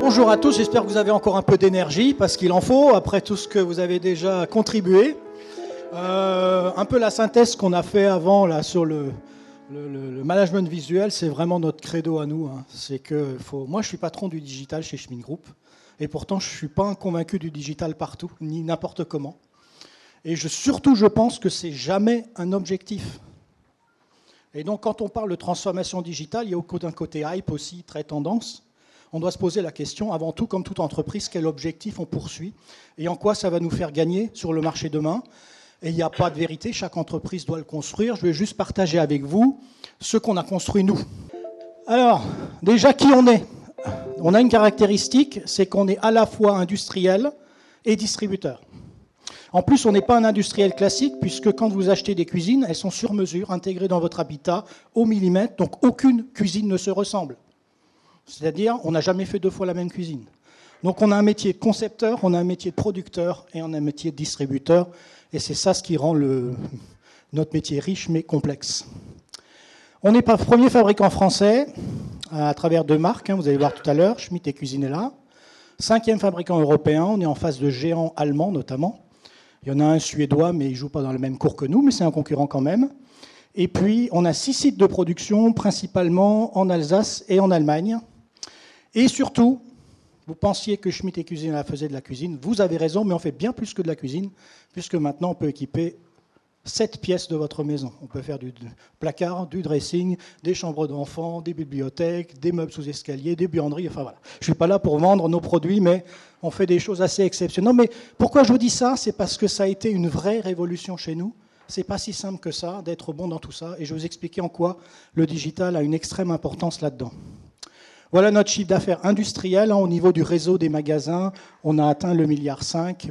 Bonjour à tous, j'espère que vous avez encore un peu d'énergie, parce qu'il en faut, après tout ce que vous avez déjà contribué. Un peu la synthèse qu'on a fait avant là, sur le management visuel, c'est vraiment notre credo à nous. C'est que moi, je suis patron du digital chez Schmitt Group, et pourtant, je ne suis pas un convaincu du digital partout, ni n'importe comment. Et surtout, je pense que c'est jamais un objectif. Et donc, quand on parle de transformation digitale, il y a d'un côté hype aussi, très tendance. On doit se poser la question, avant tout, comme toute entreprise, quel objectif on poursuit et en quoi ça va nous faire gagner sur le marché demain. Et il n'y a pas de vérité, chaque entreprise doit le construire. Je vais juste partager avec vous ce qu'on a construit nous. Alors, déjà, qui on est ? On a une caractéristique, c'est qu'on est à la fois industriel et distributeur. En plus, on n'est pas un industriel classique, puisque quand vous achetez des cuisines, elles sont sur mesure, intégrées dans votre habitat, au millimètre, donc aucune cuisine ne se ressemble. C'est-à-dire, on n'a jamais fait deux fois la même cuisine. Donc on a un métier de concepteur, on a un métier de producteur et on a un métier de distributeur. Et c'est ça ce qui rend notre métier riche mais complexe. On n'est pas premier fabricant français à travers deux marques, vous allez voir tout à l'heure, Schmitt et Cuisinella. 5e fabricant européen, on est en face de géants allemands notamment. Il y en a un suédois, mais il ne joue pas dans le même cours que nous, mais c'est un concurrent quand même. Et puis on a 6 sites de production, principalement en Alsace et en Allemagne. Et surtout, vous pensiez que Schmitt et Cuisinella faisaient de la cuisine. Vous avez raison, mais on fait bien plus que de la cuisine, puisque maintenant on peut équiper 7 pièces de votre maison. On peut faire du placard, du dressing, des chambres d'enfants, des bibliothèques, des meubles sous escalier, des buanderies, enfin voilà. Je ne suis pas là pour vendre nos produits, mais on fait des choses assez exceptionnelles. Non, mais pourquoi je vous dis ça ? C'est parce que ça a été une vraie révolution chez nous. C'est pas si simple que ça, d'être bon dans tout ça, et je vais vous expliquer en quoi le digital a une extrême importance là-dedans. Voilà notre chiffre d'affaires industriel. Au niveau du réseau des magasins, on a atteint le 1,5 milliard,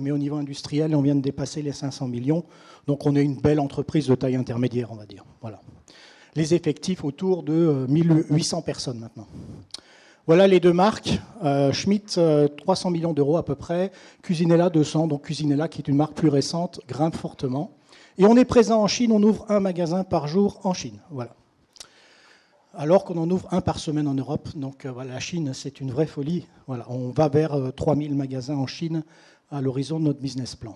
mais au niveau industriel, on vient de dépasser les 500 millions. Donc on est une belle entreprise de taille intermédiaire, on va dire. Voilà. Les effectifs autour de 1800 personnes maintenant. Voilà les deux marques. Schmitt, 300 millions d'euros à peu près. Cuisinella, 200. Donc Cuisinella, qui est une marque plus récente, grimpe fortement. Et on est présent en Chine, on ouvre un magasin par jour en Chine. Voilà. Alors qu'on en ouvre un par semaine en Europe. Donc voilà, la Chine, c'est une vraie folie. Voilà, on va vers 3000 magasins en Chine à l'horizon de notre business plan.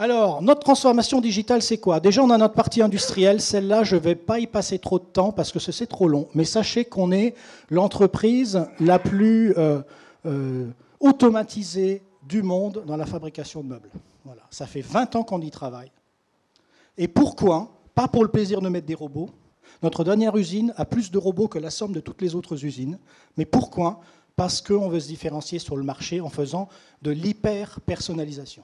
Alors, notre transformation digitale, c'est quoi ? Déjà, on a notre partie industrielle. Celle-là, je ne vais pas y passer trop de temps parce que c'est trop long. Mais sachez qu'on est l'entreprise la plus automatisée du monde dans la fabrication de meubles. Voilà. Ça fait 20 ans qu'on y travaille. Et pourquoi ? Pas pour le plaisir de mettre des robots. Notre dernière usine a plus de robots que la somme de toutes les autres usines. Mais pourquoi ? Parce qu'on veut se différencier sur le marché en faisant de l'hyper-personnalisation.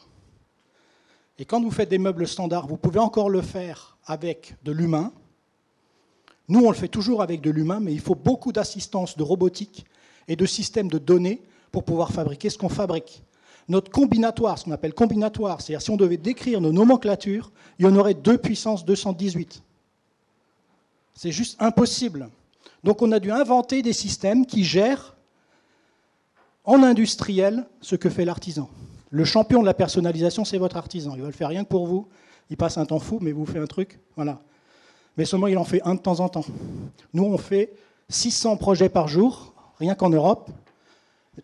Et quand vous faites des meubles standards, vous pouvez encore le faire avec de l'humain. Nous, on le fait toujours avec de l'humain, mais il faut beaucoup d'assistance de robotique et de systèmes de données pour pouvoir fabriquer ce qu'on fabrique. Notre combinatoire, ce qu'on appelle combinatoire, c'est-à-dire si on devait décrire nos nomenclatures, il y en aurait 2 puissance 218. C'est juste impossible. Donc on a dû inventer des systèmes qui gèrent en industriel ce que fait l'artisan. Le champion de la personnalisation, c'est votre artisan. Il va le faire rien que pour vous. Il passe un temps fou, mais vous fait un truc. Voilà. Mais seulement, il en fait un de temps en temps. Nous, on fait 600 projets par jour, rien qu'en Europe,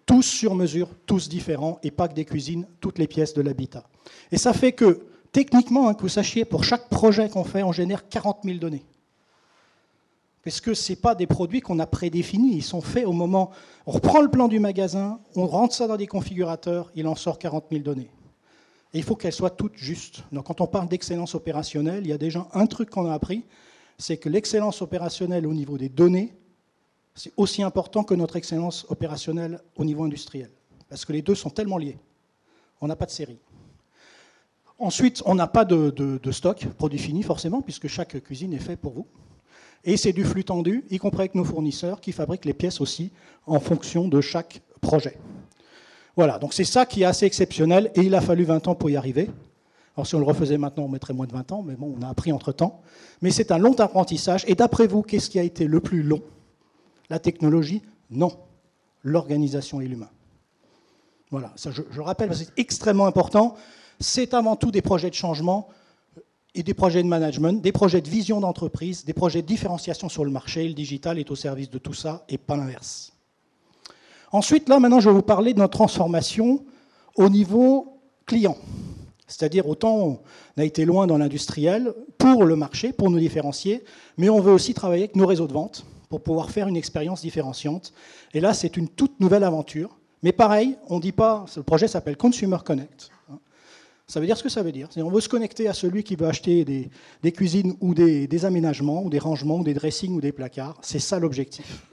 tous sur mesure, tous différents, et pas que des cuisines, toutes les pièces de l'habitat. Et ça fait que, techniquement, que vous sachiez, pour chaque projet qu'on fait, on génère 40 000 données. Parce que ce n'est pas des produits qu'on a prédéfinis, ils sont faits au moment... On reprend le plan du magasin, on rentre ça dans des configurateurs, il en sort 40 000 données. Et il faut qu'elles soient toutes justes. Donc quand on parle d'excellence opérationnelle, il y a déjà un truc qu'on a appris, c'est que l'excellence opérationnelle au niveau des données, c'est aussi important que notre excellence opérationnelle au niveau industriel. Parce que les deux sont tellement liés. On n'a pas de série. Ensuite, on n'a pas de stock, produit fini forcément, puisque chaque cuisine est faite pour vous. Et c'est du flux tendu, y compris avec nos fournisseurs, qui fabriquent les pièces aussi en fonction de chaque projet. Voilà, donc c'est ça qui est assez exceptionnel, et il a fallu 20 ans pour y arriver. Alors si on le refaisait maintenant, on mettrait moins de 20 ans, mais bon, on a appris entre-temps. Mais c'est un long apprentissage, et d'après vous, qu'est-ce qui a été le plus long ? La technologie ? Non. L'organisation et l'humain. Voilà, ça je rappelle, parce que c'est extrêmement important. C'est avant tout des projets de changement. et des projets de management, des projets de vision d'entreprise, des projets de différenciation sur le marché. Le digital est au service de tout ça et pas l'inverse. Ensuite, là, maintenant, je vais vous parler de notre transformation au niveau client. C'est-à-dire, autant on a été loin dans l'industriel pour le marché, pour nous différencier, mais on veut aussi travailler avec nos réseaux de vente pour pouvoir faire une expérience différenciante. Et là, c'est une toute nouvelle aventure. Mais pareil, on ne dit pas, le projet s'appelle Consumer Connect. Ça veut dire ce que ça veut dire. On veut se connecter à celui qui veut acheter des cuisines ou des aménagements, ou des rangements, ou des dressings, ou des placards. C'est ça l'objectif.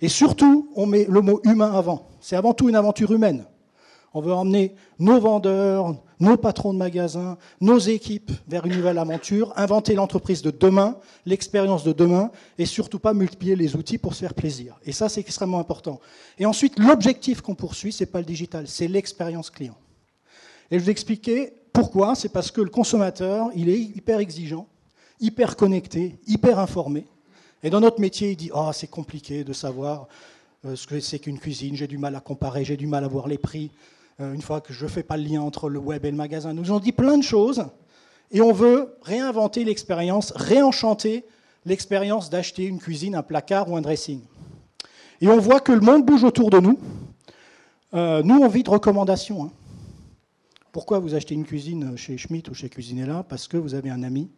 Et surtout, on met le mot humain avant. C'est avant tout une aventure humaine. On veut emmener nos vendeurs, nos patrons de magasins, nos équipes vers une nouvelle aventure, inventer l'entreprise de demain, l'expérience de demain, et surtout pas multiplier les outils pour se faire plaisir. Et ça, c'est extrêmement important. Et ensuite, l'objectif qu'on poursuit, ce n'est pas le digital, c'est l'expérience client. Et je vais vous expliquer pourquoi. C'est parce que le consommateur, il est hyper exigeant, hyper connecté, hyper informé. Et dans notre métier, il dit « Ah, c'est compliqué de savoir ce que c'est qu'une cuisine, j'ai du mal à comparer, j'ai du mal à voir les prix. » Une fois que je ne fais pas le lien entre le web et le magasin. Nous ont dit plein de choses et on veut réinventer l'expérience, réenchanter l'expérience d'acheter une cuisine, un placard ou un dressing. Et on voit que le monde bouge autour de nous. Nous, on vit de recommandations. Pourquoi vous achetez une cuisine chez Schmitt ou chez Cuisinella? Parce que vous avez un ami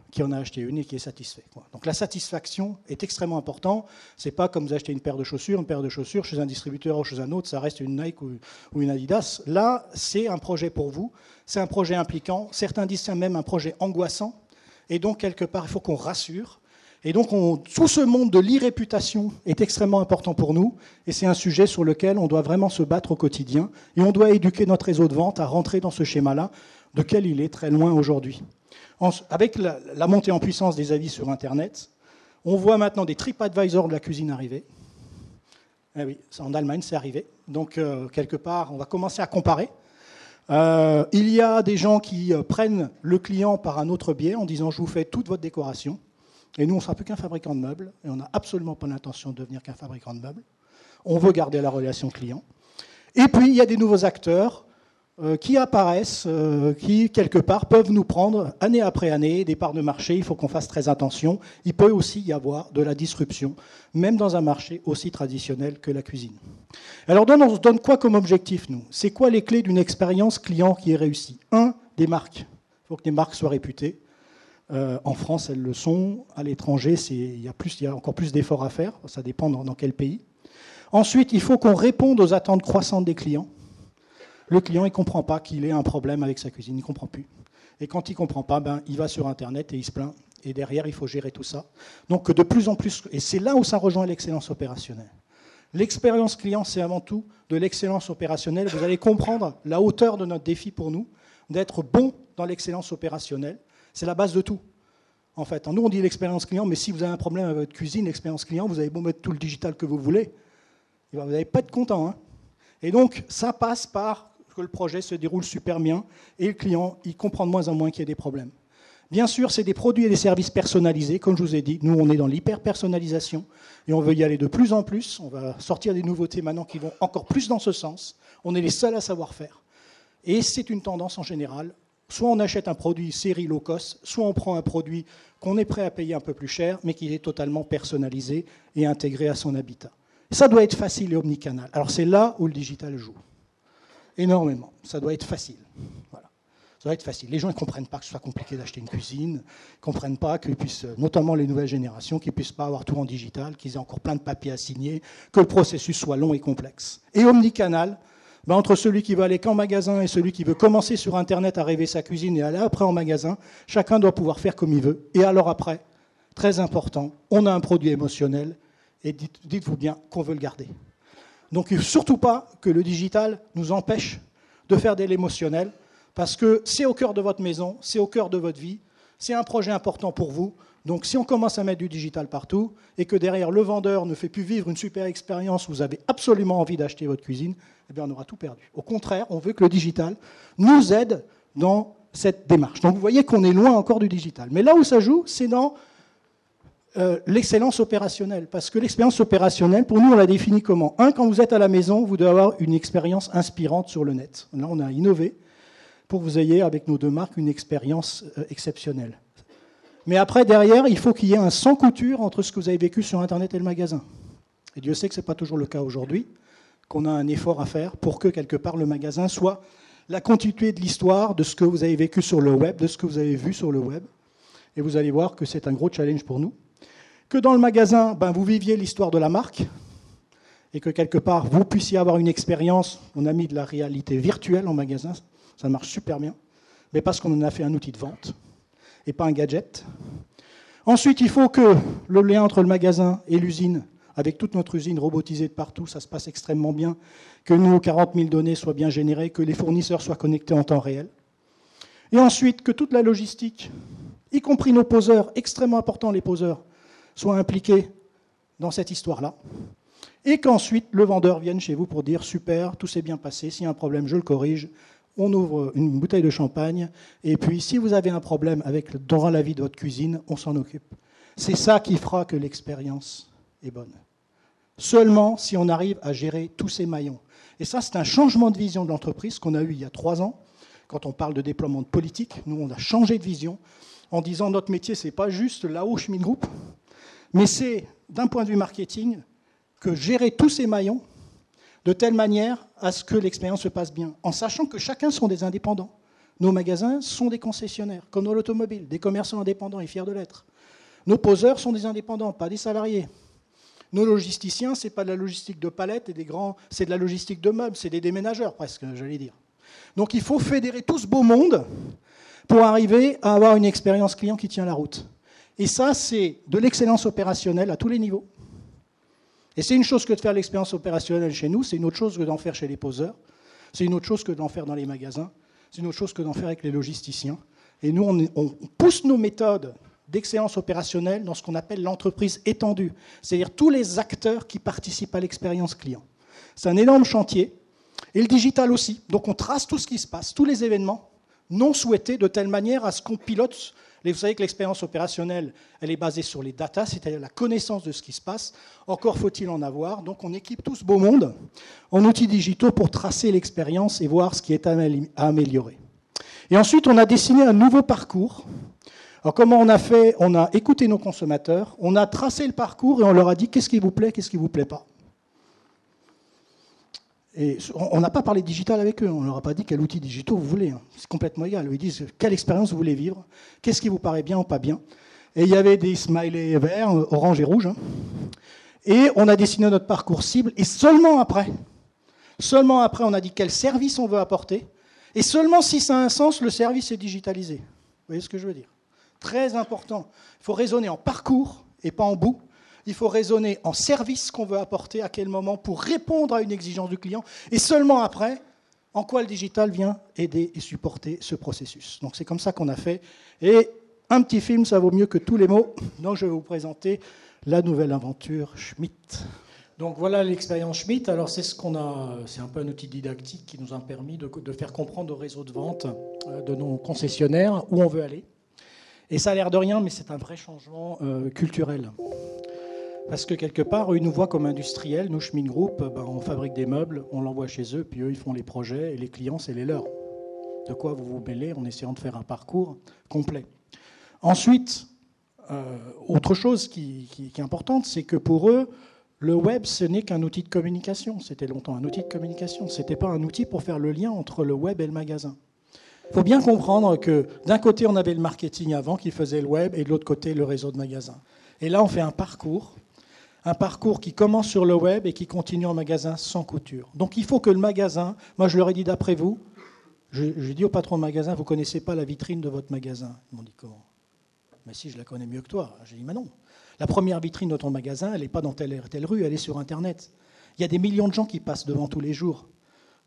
qui en a acheté une et qui est satisfait. Donc la satisfaction est extrêmement importante. Ce n'est pas comme vous achetez une paire de chaussures chez un distributeur ou chez un autre, ça reste une Nike ou une Adidas. Là, c'est un projet pour vous, c'est un projet impliquant. Certains disent c'est même un projet angoissant. Et donc, quelque part, il faut qu'on rassure. Et donc, tout ce monde de l'e-réputation est extrêmement important pour nous. Et c'est un sujet sur lequel on doit vraiment se battre au quotidien. Et on doit éduquer notre réseau de vente à rentrer dans ce schéma-là, duquel il est très loin aujourd'hui. Avec la montée en puissance des avis sur Internet, on voit maintenant des TripAdvisor de la cuisine arriver. Eh oui, en Allemagne, c'est arrivé. Donc, quelque part, on va commencer à comparer. Il y a des gens qui prennent le client par un autre biais en disant « je vous fais toute votre décoration ». Et nous, on ne sera plus qu'un fabricant de meubles. Et on n'a absolument pas l'intention de devenir qu'un fabricant de meubles. On veut garder la relation client. Et puis, il y a des nouveaux acteurs qui apparaissent, qui, quelque part, peuvent nous prendre, année après année, des parts de marché. Il faut qu'on fasse très attention. Il peut aussi y avoir de la disruption, même dans un marché aussi traditionnel que la cuisine. Alors, on se donne quoi comme objectif, nous? C'est quoi les clés d'une expérience client qui est réussie? Des marques. Il faut que les marques soient réputées. En France, elles le sont. À l'étranger, il y a encore plus d'efforts à faire. Ça dépend dans quel pays. Ensuite, il faut qu'on réponde aux attentes croissantes des clients. Le client, il ne comprend pas qu'il ait un problème avec sa cuisine, il ne comprend plus. Et quand il ne comprend pas, il va sur Internet et il se plaint. Et derrière, il faut gérer tout ça. Donc, de plus en plus, et c'est là où ça rejoint l'excellence opérationnelle. L'expérience client, c'est avant tout de l'excellence opérationnelle. Vous allez comprendre la hauteur de notre défi pour nous, d'être bon dans l'excellence opérationnelle. C'est la base de tout. En fait, nous, on dit l'expérience client, mais si vous avez un problème avec votre cuisine, l'expérience client, vous avez beau mettre tout le digital que vous voulez, vous n'allez pas être content. Et donc, ça passe par que le projet se déroule super bien et le client, il comprend de moins en moins qu'il y a des problèmes. Bien sûr, c'est des produits et des services personnalisés, comme je vous ai dit. Nous, on est dans l'hyper-personnalisation et on veut y aller de plus en plus. On va sortir des nouveautés maintenant qui vont encore plus dans ce sens. On est les seuls à savoir faire. Et c'est une tendance en général. Soit on achète un produit série low cost, soit on prend un produit qu'on est prêt à payer un peu plus cher, mais qui est totalement personnalisé et intégré à son habitat. Ça doit être facile et omnicanal. Alors c'est là où le digital joue. Énormément. Ça doit être facile. Voilà. Ça doit être facile. Les gens ne comprennent pas que ce soit compliqué d'acheter une cuisine, ne comprennent pas qu'ils puissent, notamment les nouvelles générations, qu'ils ne puissent pas avoir tout en digital, qu'ils aient encore plein de papiers à signer, que le processus soit long et complexe. Et omnicanal, entre celui qui veut aller qu'en magasin et celui qui veut commencer sur Internet à rêver sa cuisine et aller après en magasin, chacun doit pouvoir faire comme il veut. Et alors après, très important, on a un produit émotionnel et dites-vous bien qu'on veut le garder. Donc il ne faut surtout pas que le digital nous empêche de faire de l'émotionnel, parce que c'est au cœur de votre maison, c'est au cœur de votre vie, c'est un projet important pour vous. Donc si on commence à mettre du digital partout, et que derrière le vendeur ne fait plus vivre une super expérience où vous avez absolument envie d'acheter votre cuisine, eh bien on aura tout perdu. Au contraire, on veut que le digital nous aide dans cette démarche. Donc vous voyez qu'on est loin encore du digital. Mais là où ça joue, c'est dans l'excellence opérationnelle. Parce que l'expérience opérationnelle, pour nous, on la définit comment? Quand vous êtes à la maison, vous devez avoir une expérience inspirante sur le net. Là, on a innové. pour que vous ayez, avec nos deux marques, une expérience exceptionnelle. Mais après, derrière, il faut qu'il y ait un sans couture entre ce que vous avez vécu sur Internet et le magasin. Et Dieu sait que ce n'est pas toujours le cas aujourd'hui, qu'on a un effort à faire pour que, quelque part, le magasin soit la continuité de l'histoire, de ce que vous avez vécu sur le web, de ce que vous avez vu sur le web. Et vous allez voir que c'est un gros challenge pour nous. Que dans le magasin, vous viviez l'histoire de la marque, et que, quelque part, vous puissiez avoir une expérience. On a mis de la réalité virtuelle en magasin, ça marche super bien, mais parce qu'on en a fait un outil de vente, et pas un gadget. Ensuite, il faut que le lien entre le magasin et l'usine, avec toute notre usine robotisée de partout, ça se passe extrêmement bien, que nos 40 000 données soient bien générées, que les fournisseurs soient connectés en temps réel. Et ensuite, que toute la logistique, y compris nos poseurs, extrêmement importants les poseurs, soient impliqués dans cette histoire-là. Et qu'ensuite, le vendeur vienne chez vous pour dire « Super, tout s'est bien passé, s'il y a un problème, je le corrige ». On ouvre une bouteille de champagne, et puis si vous avez un problème dans la vie de votre cuisine, on s'en occupe. C'est ça qui fera que l'expérience est bonne. Seulement si on arrive à gérer tous ces maillons. Et ça, c'est un changement de vision de l'entreprise qu'on a eu il y a 3 ans. Quand on parle de déploiement de politique, nous, on a changé de vision en disant notre métier, ce n'est pas juste là-haut Schmitt Group, mais c'est, d'un point de vue marketing, que gérer tous ces maillons de telle manière à ce que l'expérience se passe bien, en sachant que chacun sont des indépendants. Nos magasins sont des concessionnaires, comme dans l'automobile, des commerçants indépendants et fiers de l'être. Nos poseurs sont des indépendants, pas des salariés. Nos logisticiens, ce n'est pas de la logistique de palettes et des grands, c'est de la logistique de meubles, c'est des déménageurs presque, j'allais dire. Donc il faut fédérer tout ce beau monde pour arriver à avoir une expérience client qui tient la route. Et ça, c'est de l'excellence opérationnelle à tous les niveaux. Et c'est une chose que de faire l'expérience opérationnelle chez nous, c'est une autre chose que d'en faire chez les poseurs, c'est une autre chose que d'en faire dans les magasins, c'est une autre chose que d'en faire avec les logisticiens. Et nous, on pousse nos méthodes d'excellence opérationnelle dans ce qu'on appelle l'entreprise étendue, c'est-à-dire tous les acteurs qui participent à l'expérience client. C'est un énorme chantier, et le digital aussi. Donc on trace tout ce qui se passe, tous les événements non souhaités, de telle manière à ce qu'on pilote. Et vous savez que l'expérience opérationnelle, elle est basée sur les data, c'est-à-dire la connaissance de ce qui se passe. Encore faut-il en avoir. Donc on équipe tout ce beau monde en outils digitaux pour tracer l'expérience et voir ce qui est à améliorer. Et ensuite, on a dessiné un nouveau parcours. Alors comment on a fait? On a écouté nos consommateurs, on a tracé le parcours et on leur a dit qu'est-ce qui vous plaît, qu'est-ce qui ne vous plaît pas. Et on n'a pas parlé digital avec eux, on ne leur a pas dit quel outil digital vous voulez. C'est complètement égal. Ils disent quelle expérience vous voulez vivre, qu'est-ce qui vous paraît bien ou pas bien. Et il y avait des smileys verts, orange et rouge. Et on a dessiné notre parcours cible. Et seulement après, on a dit quel service on veut apporter. Et seulement si ça a un sens, le service est digitalisé. Vous voyez ce que je veux dire? Très important. Il faut raisonner en parcours et pas en bout. Il faut raisonner en service qu'on veut apporter, à quel moment, pour répondre à une exigence du client. Et seulement après, en quoi le digital vient aider et supporter ce processus. Donc c'est comme ça qu'on a fait. Et un petit film, ça vaut mieux que tous les mots. Donc je vais vous présenter la nouvelle aventure Schmitt. Donc voilà l'expérience Schmitt. Alors c'est un peu un outil didactique qui nous a permis de faire comprendre au réseau de vente de nos concessionnaires où on veut aller. Et ça a l'air de rien, mais c'est un vrai changement culturel. Parce que quelque part, eux, ils nous voient comme industriels. Nous, Schmitt Group, on fabrique des meubles, on l'envoie chez eux, puis eux, ils font les projets, et les clients, c'est les leurs. De quoi vous vous mêlez en essayant de faire un parcours complet. Ensuite, autre chose qui est importante, c'est que pour eux, le web, ce n'est qu'un outil de communication. C'était longtemps un outil de communication. Ce n'était pas un outil pour faire le lien entre le web et le magasin. Il faut bien comprendre que d'un côté, on avait le marketing avant qui faisait le web, et de l'autre côté, le réseau de magasins. Et là, on fait un parcours qui commence sur le web et qui continue en magasin sans couture. Donc il faut que le magasin, moi je leur ai dit d'après vous, j'ai dit au patron de magasin, vous ne connaissez pas la vitrine de votre magasin. Ils m'ont dit comment? Mais si, je la connais mieux que toi. J'ai dit, mais non. La première vitrine de ton magasin, elle n'est pas dans telle rue, elle est sur Internet. Il y a des millions de gens qui passent devant tous les jours.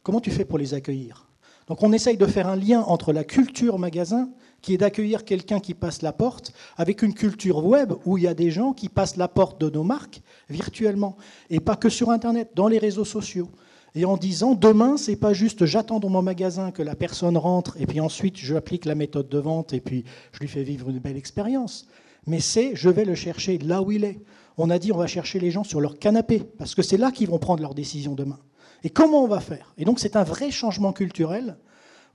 Comment tu fais pour les accueillir? Donc on essaye de faire un lien entre la culture magasin, qui est d'accueillir quelqu'un qui passe la porte, avec une culture web où il y a des gens qui passent la porte de nos marques virtuellement, et pas que sur Internet, dans les réseaux sociaux. Et en disant, demain, c'est pas juste j'attends dans mon magasin que la personne rentre, et puis ensuite je applique la méthode de vente, et puis je lui fais vivre une belle expérience. Mais c'est, je vais le chercher là où il est. On a dit, on va chercher les gens sur leur canapé, parce que c'est là qu'ils vont prendre leurs décisions demain. Et comment on va faire? Et donc c'est un vrai changement culturel,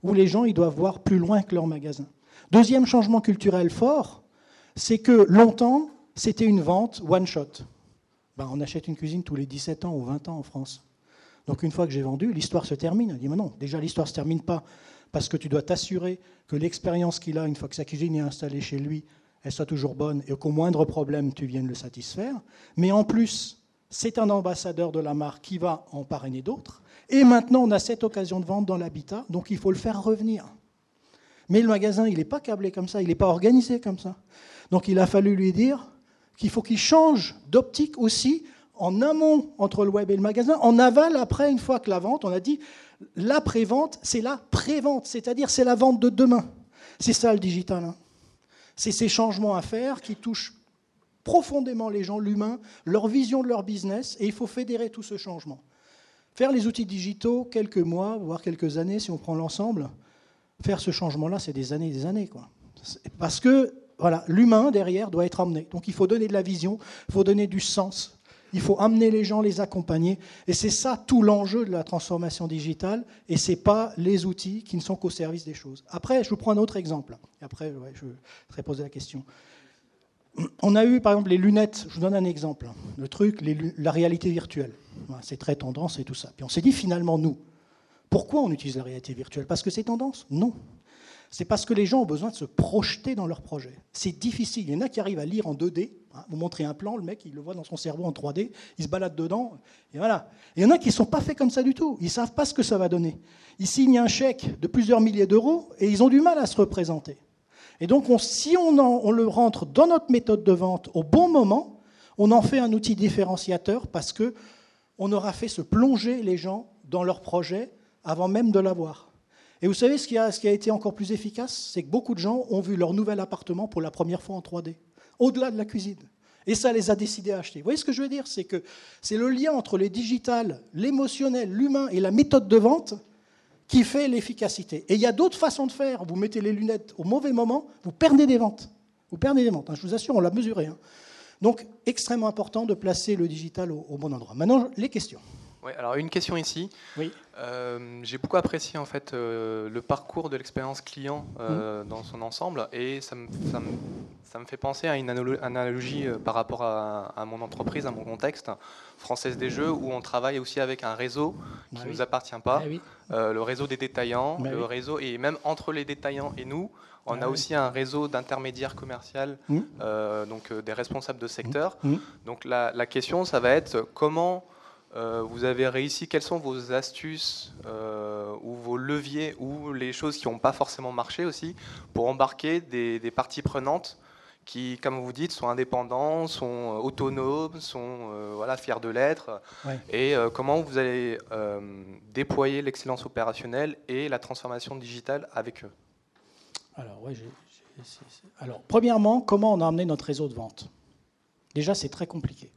où les gens ils doivent voir plus loin que leur magasin. Deuxième changement culturel fort, c'est que longtemps, c'était une vente one-shot. On achète une cuisine tous les 17 ans ou 20 ans en France. Donc une fois que j'ai vendu, l'histoire se termine. On dit, mais non, déjà l'histoire ne se termine pas parce que tu dois t'assurer que l'expérience qu'il a, une fois que sa cuisine est installée chez lui, elle soit toujours bonne et qu'au moindre problème, tu viennes le satisfaire. Mais en plus, c'est un ambassadeur de la marque qui va en parrainer d'autres. Et maintenant, on a cette occasion de vente dans l'habitat, donc il faut le faire revenir. Mais le magasin, il n'est pas câblé comme ça, il n'est pas organisé comme ça. Donc il a fallu lui dire qu'il faut qu'il change d'optique aussi, en amont entre le web et le magasin, en aval après, une fois que la vente, on a dit, l'après-vente, c'est la pré-vente, c'est-à-dire c'est la vente de demain. C'est ça le digital. Hein. C'est ces changements à faire qui touchent profondément les gens, l'humain, leur vision de leur business, et il faut fédérer tout ce changement. Faire les outils digitaux, quelques mois, voire quelques années, si on prend l'ensemble, faire ce changement-là, c'est des années, quoi. Parce que voilà, l'humain, derrière, doit être amené. Donc il faut donner de la vision, il faut donner du sens, il faut amener les gens, les accompagner. Et c'est ça tout l'enjeu de la transformation digitale, et ce n'est pas les outils qui ne sont qu'au service des choses. Après, je vous prends un autre exemple. Et après, je vais poser la question. On a eu, par exemple, les lunettes. Je vous donne un exemple. Le truc, la réalité virtuelle. C'est très tendance et tout ça. Puis on s'est dit, finalement, nous, pourquoi on utilise la réalité virtuelle? Parce que c'est tendance? Non. C'est parce que les gens ont besoin de se projeter dans leur projet. C'est difficile. Il y en a qui arrivent à lire en 2D. Vous montrez un plan, le mec, il le voit dans son cerveau en 3D, il se balade dedans, et voilà. Et il y en a qui ne sont pas faits comme ça du tout. Ils ne savent pas ce que ça va donner. Ils signent un chèque de plusieurs milliers d'euros et ils ont du mal à se représenter. Et donc, si on le rentre dans notre méthode de vente au bon moment, on en fait un outil différenciateur parce qu'on aura fait se plonger les gens dans leur projet avant même de l'avoir. Et vous savez ce qui a été encore plus efficace? C'est que beaucoup de gens ont vu leur nouvel appartement pour la première fois en 3D, au-delà de la cuisine. Et ça les a décidés à acheter. Vous voyez ce que je veux dire? C'est que c'est le lien entre les digitales, l'émotionnel, l'humain et la méthode de vente qui fait l'efficacité. Et il y a d'autres façons de faire. Vous mettez les lunettes au mauvais moment, vous perdez des ventes. Vous perdez des ventes, hein. Je vous assure, on l'a mesuré. Hein. Donc, extrêmement important de placer le digital au bon endroit. Maintenant, les questions. Oui, alors une question ici. Oui. J'ai beaucoup apprécié en fait le parcours de l'expérience client dans son ensemble, et ça me fait penser à une analogie par rapport à mon entreprise, à mon contexte, Française des Jeux, où on travaille aussi avec un réseau qui ne nous appartient pas, le réseau des détaillants, réseau, et même entre les détaillants et nous, on a aussi un réseau d'intermédiaires commerciaux, donc des responsables de secteur. Donc la question, ça va être comment vous avez réussi, quelles sont vos astuces ou vos leviers ou les choses qui n'ont pas forcément marché aussi pour embarquer des parties prenantes qui, comme vous dites, sont indépendants, sont autonomes, sont fiers de l'être, et comment vous allez déployer l'excellence opérationnelle et la transformation digitale avec eux? Alors, premièrement, comment on a amené notre réseau de vente? Déjà, c'est très compliqué.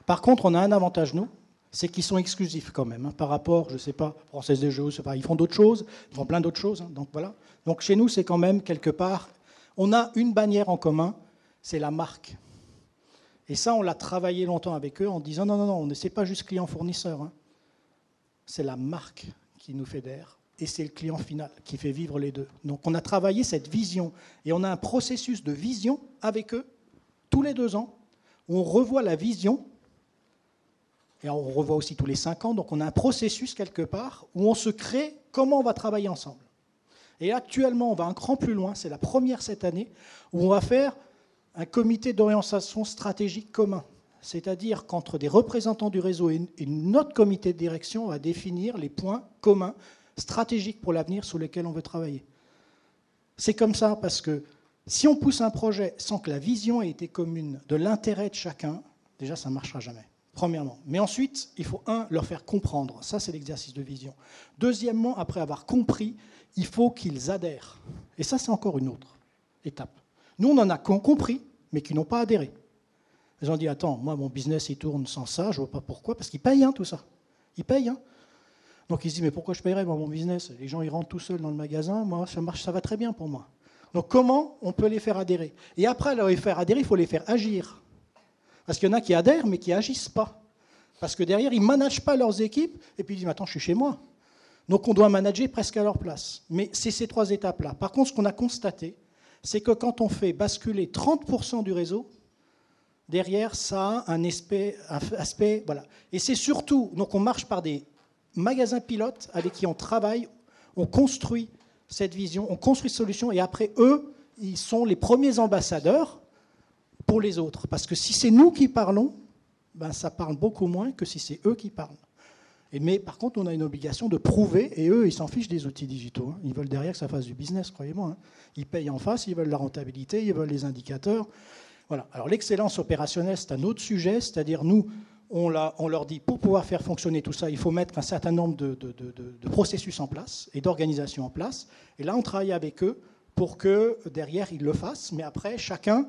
Par contre, on a un avantage, nous, c'est qu'ils sont exclusifs quand même, par rapport, je ne sais pas, Française des Jeux, ils font d'autres choses, ils font plein d'autres choses, donc voilà. Donc chez nous, c'est quand même quelque part, on a une bannière en commun, c'est la marque. Et ça, on l'a travaillé longtemps avec eux en disant non, c'est pas juste client-fournisseur, hein. C'est la marque qui nous fédère et c'est le client final qui fait vivre les deux. Donc on a travaillé cette vision et on a un processus de vision avec eux tous les 2 ans où on revoit la vision. Et on revoit aussi tous les 5 ans, donc on a un processus quelque part où on se crée comment on va travailler ensemble. Et actuellement, on va un cran plus loin, c'est la première cette année, où on va faire un comité d'orientation stratégique commun. C'est-à-dire qu'entre des représentants du réseau et notre comité de direction, on va définir les points communs stratégiques pour l'avenir sur lesquels on veut travailler. C'est comme ça parce que si on pousse un projet sans que la vision ait été commune de l'intérêt de chacun, déjà ça ne marchera jamais. Premièrement. Mais ensuite, il faut, leur faire comprendre. Ça, c'est l'exercice de vision. Deuxièmement, après avoir compris, il faut qu'ils adhèrent. Et ça, c'est encore une autre étape. Nous, on en a compris, mais qui n'ont pas adhéré. Ils ont dit, attends, moi, mon business, il tourne sans ça, je ne vois pas pourquoi, parce qu'ils payent tout ça. Ils payent. Donc, ils se disent, mais pourquoi je payerais moi, mon business? Les gens, ils rentrent tout seuls dans le magasin, moi, ça marche, ça va très bien pour moi. Donc, comment on peut les faire adhérer? Et après les faire adhérer, il faut les faire agir. Parce qu'il y en a qui adhèrent, mais qui n'agissent pas. Parce que derrière, ils ne managent pas leurs équipes, et puis ils disent, attends, je suis chez moi. Donc on doit manager presque à leur place. Mais c'est ces 3 étapes-là. Par contre, ce qu'on a constaté, c'est que quand on fait basculer 30% du réseau, derrière, ça a un aspect voilà. Et c'est surtout, donc on marche par des magasins pilotes avec qui on travaille, on construit cette vision, on construit cette solution, et après, eux, ils sont les premiers ambassadeurs pour les autres. Parce que si c'est nous qui parlons, ben, ça parle beaucoup moins que si c'est eux qui parlent. Mais par contre, on a une obligation de prouver, et eux, ils s'en fichent des outils digitaux. Ils veulent derrière que ça fasse du business, croyez-moi. Ils payent en face, ils veulent la rentabilité, ils veulent les indicateurs. Voilà. Alors l'excellence opérationnelle, c'est un autre sujet, c'est-à-dire nous, on leur dit, pour pouvoir faire fonctionner tout ça, il faut mettre un certain nombre de processus en place et d'organisations en place. Et là, on travaille avec eux pour que derrière, ils le fassent, mais après, chacun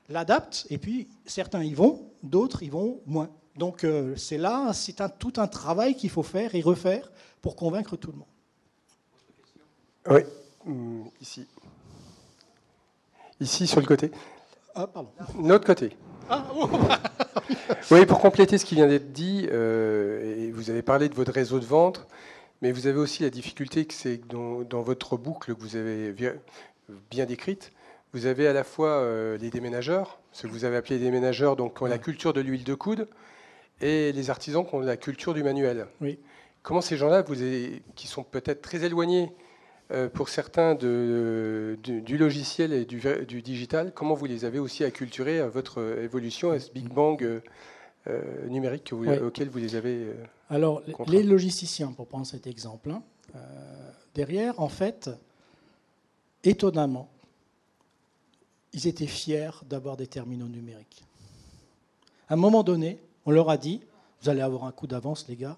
l'adapte, et puis certains y vont, d'autres y vont moins. Donc c'est là, c'est tout un travail qu'il faut faire et refaire pour convaincre tout le monde. Oui, ici. Ici, sur le côté. Ah, pardon. L'autre côté. Ah, oh. Oui, pour compléter ce qui vient d'être dit, et vous avez parlé de votre réseau de vente, mais vous avez aussi la difficulté que c'est dans votre boucle que vous avez bien décrite, vous avez à la fois les déménageurs, ce que vous avez appelé les déménageurs, donc qui ont la culture de l'huile de coude, et les artisans qui ont la culture du manuel. Oui. Comment ces gens-là, qui sont peut-être très éloignés pour certains du logiciel et du digital, comment vous les avez aussi acculturés à votre évolution, à ce Big Bang numérique auquel vous les avez Alors, contraints. les logisticiens, pour prendre cet exemple, derrière, en fait, étonnamment, ils étaient fiers d'avoir des terminaux numériques. À un moment donné, on leur a dit, vous allez avoir un coup d'avance, les gars,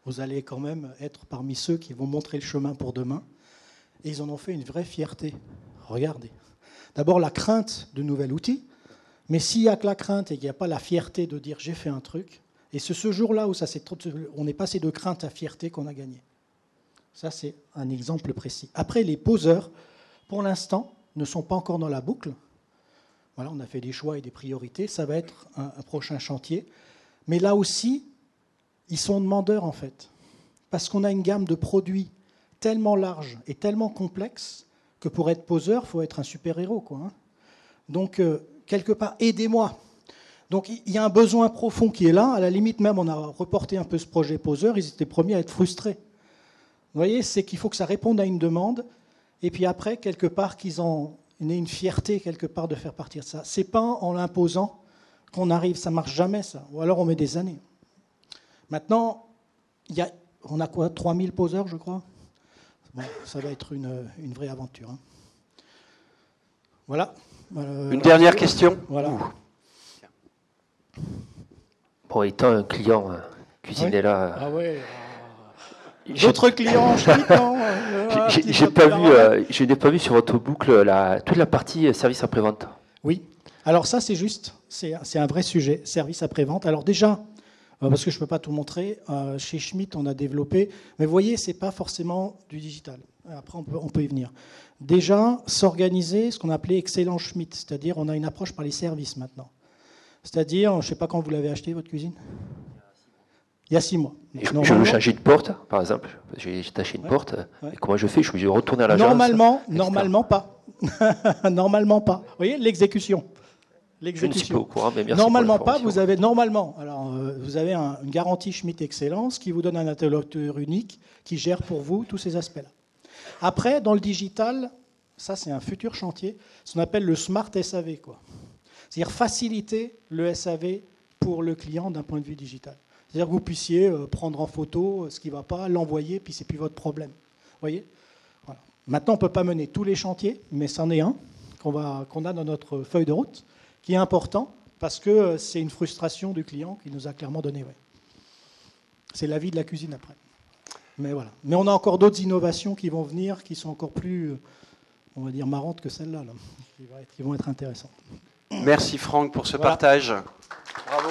vous allez quand même être parmi ceux qui vont montrer le chemin pour demain. Et ils en ont fait une vraie fierté. Regardez. D'abord, la crainte de nouvel outil, mais s'il n'y a que la crainte et qu'il n'y a pas la fierté de dire j'ai fait un truc, et c'est ce jour-là où on est passé de crainte à fierté qu'on a gagné. Ça, c'est un exemple précis. Après, les poseurs, pour l'instant, ne sont pas encore dans la boucle. Voilà, on a fait des choix et des priorités. Ça va être un prochain chantier. Mais là aussi, ils sont demandeurs, en fait. Parce qu'on a une gamme de produits tellement large et tellement complexe que pour être poseur, il faut être un super-héros, quoi, hein. Donc, quelque part, aidez-moi. Donc, il y a un besoin profond qui est là. À la limite, même, on a reporté un peu ce projet poseur. Ils étaient premiers à être frustrés. Vous voyez, c'est qu'il faut que ça réponde à une demande. Et puis après, quelque part, qu'ils aient une fierté, quelque part, de faire partir de ça. Ce n'est pas en l'imposant qu'on arrive. Ça ne marche jamais, ça. Ou alors, on met des années. Maintenant, on a quoi, 3000 poseurs, je crois. Bon, ça va être une vraie aventure, hein. Voilà. Une dernière question. Voilà. Bon, étant un client Cuisinella, Ah ouais. D'autres clients, je n'ai pas vu sur votre boucle toute la partie service après-vente. Oui. Alors ça, c'est juste. C'est un vrai sujet, service après-vente. Alors déjà, parce que je ne peux pas tout montrer, chez Schmitt, on a développé, mais vous voyez, ce n'est pas forcément du digital. Après, on peut y venir. Déjà, s'organiser, ce qu'on appelait excellent Schmitt, c'est-à-dire on a une approche par les services maintenant. C'est-à-dire, je ne sais pas quand vous l'avez acheté, votre cuisine. Il y a 6 mois. Je veux changer de porte, par exemple. J'ai acheté une porte. Ouais. Et comment je fais? Je suis obligé de retourner à l'agence. Normalement pas. Normalement pas. Vous voyez, l'exécution. Je ne suis pas au courant, mais merci. Normalement pas. Vous avez vous avez une garantie Schmitt Excellence qui vous donne un interlocuteur unique qui gère pour vous tous ces aspects-là. Après, dans le digital, ça c'est un futur chantier, ce qu'on appelle le Smart SAV, quoi. C'est-à-dire faciliter le SAV pour le client d'un point de vue digital. C'est-à-dire que vous puissiez prendre en photo ce qui ne va pas, l'envoyer, puis c'est plus votre problème. Vous voyez ? Voilà. Maintenant, on ne peut pas mener tous les chantiers, mais c'en est un qu'on a dans notre feuille de route, qui est important, parce que c'est une frustration du client qui nous a clairement donné. Ouais. C'est la vie de la cuisine après. Mais voilà. Mais on a encore d'autres innovations qui vont venir, qui sont encore plus, on va dire, marrantes que celles-là, là, qui vont être intéressantes. Merci Franck pour ce partage. Bravo.